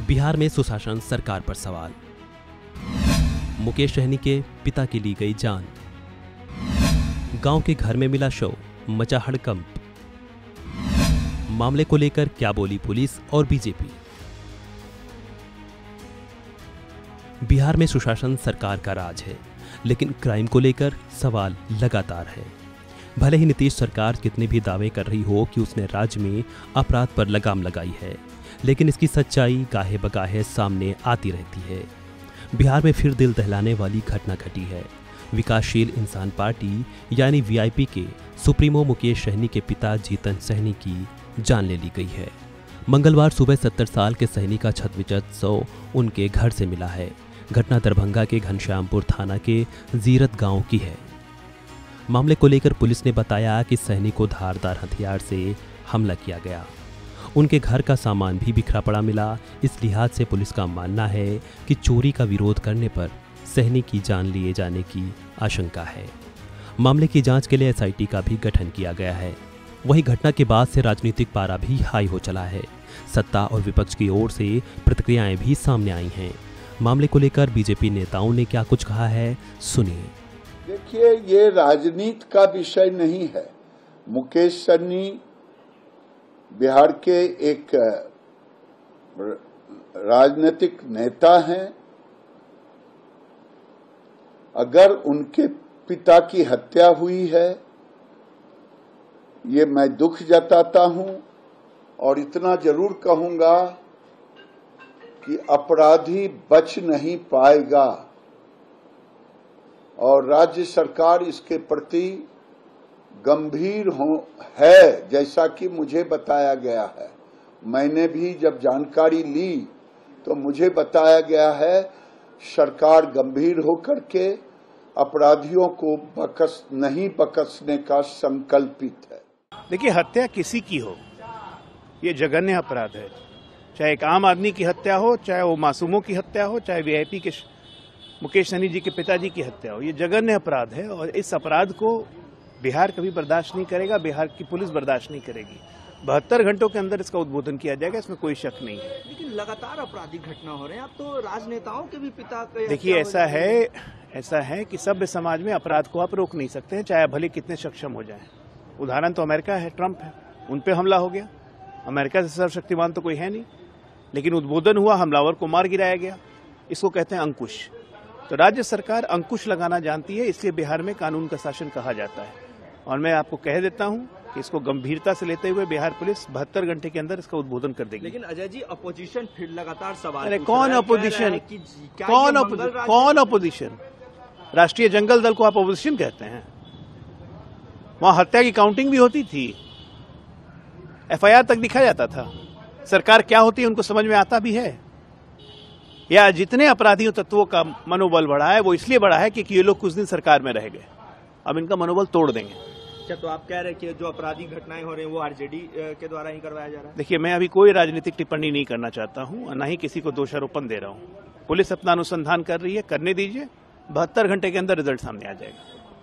बिहार में सुशासन सरकार पर सवाल। मुकेश सहनी के पिता की ली गई जान। गांव के घर में मिला शव, मचा हड़कंप। मामले को लेकर क्या बोली पुलिस और बीजेपी। बिहार में सुशासन सरकार का राज है, लेकिन क्राइम को लेकर सवाल लगातार है। भले ही नीतीश सरकार कितने भी दावे कर रही हो कि उसने राज्य में अपराध पर लगाम लगाई है, लेकिन इसकी सच्चाई गाहे बगाहे सामने आती रहती है। बिहार में फिर दिल दहलाने वाली घटना घटी है। विकासशील इंसान पार्टी यानी वीआईपी के सुप्रीमो मुकेश सहनी के पिता जीतन सहनी की जान ले ली गई है। मंगलवार सुबह 70 साल के सहनी का छत शव उनके घर से मिला है। घटना दरभंगा के घनश्यामपुर थाना के जीरत गांव की है। मामले को लेकर पुलिस ने बताया कि सहनी को धारदार हथियार से हमला किया गया। उनके घर का सामान भी बिखरा पड़ा मिला। इस लिहाज से पुलिस का मानना है कि चोरी का विरोध करने पर सहनी की जान लिए जाने की आशंका है। मामले की जांच के लिए एसआईटी का भी गठन किया गया है। वहीं घटना के बाद से राजनीतिक पारा भी हाई हो चला है। सत्ता और विपक्ष की ओर से प्रतिक्रियाएं भी सामने आई हैं। मामले को लेकर बीजेपी नेताओं ने क्या कुछ कहा है, सुनिए। देखिए, ये राजनीति का विषय नहीं है। मुकेश सहनी बिहार के एक राजनीतिक नेता हैं। अगर उनके पिता की हत्या हुई है, ये मैं दुख जताता हूं और इतना जरूर कहूंगा कि अपराधी बच नहीं पाएगा और राज्य सरकार इसके प्रति गंभीर है, जैसा कि मुझे बताया गया है। मैंने भी जब जानकारी ली तो मुझे बताया गया है सरकार गंभीर होकर के अपराधियों को नहीं बख्शने का संकल्पित है। देखिए, हत्या किसी की हो, ये जघन्य अपराध है। चाहे एक आम आदमी की हत्या हो, चाहे वो मासूमों की हत्या हो, चाहे वीआईपी के मुकेश सहनी जी के पिताजी की हत्या हो, ये जघन्य अपराध है और इस अपराध को बिहार कभी बर्दाश्त नहीं करेगा। बिहार की पुलिस बर्दाश्त नहीं करेगी। 72 घंटों के अंदर इसका उद्बोधन किया जाएगा, इसमें कोई शक नहीं है। लेकिन लगातार आपराधिक घटना हो रहे हैं। अब तो राजनेताओं के भी पिता देखिए, ऐसा है कि सभ्य समाज में अपराध को आप रोक नहीं सकते हैं, चाहे भले कितने सक्षम हो जाएं। उदाहरण तो अमेरिका है, ट्रंप है, उन पे हमला हो गया। अमेरिका से सर्वशक्तिमान तो कोई है नहीं, लेकिन उद्बोधन हुआ, हमलावर को मार गिराया गया। इसको कहते हैं अंकुश। तो राज्य सरकार अंकुश लगाना जानती है, इसलिए बिहार में कानून का शासन कहा जाता है। और मैं आपको कह देता हूं कि इसको गंभीरता से लेते हुए बिहार पुलिस 72 घंटे के अंदर इसका उद्बोधन कर देगी। लेकिन अजय जी, अपोजिशन फिर लगातार सवाल। अरे कौन अपोजिशन? कौन अपोजिशन? राष्ट्रीय जंगल दल को आप अपोजिशन कहते हैं? वहां हत्या की काउंटिंग भी होती थी, एफआईआर तक दिखा जाता था। सरकार क्या होती है उनको समझ में आता भी है। या जितने अपराधियों तत्वों का मनोबल बढ़ा है वो इसलिए बढ़ा है कि ये लोग कुछ दिन सरकार में रह गए, अब इनका मनोबल तोड़ देंगे। क्या तो आप कह रहे हैं कि जो आपराधिक घटनाएं हो रही हैं वो आरजेडी के द्वारा ही करवाया जा रहा है? देखिए, मैं अभी कोई राजनीतिक टिप्पणी नहीं करना चाहता हूं और न ही किसी को दोषारोपण दे रहा हूं। पुलिस अपना अनुसंधान कर रही है, करने दीजिए। 72 घंटे के अंदर रिजल्ट सामने आ जाएगा।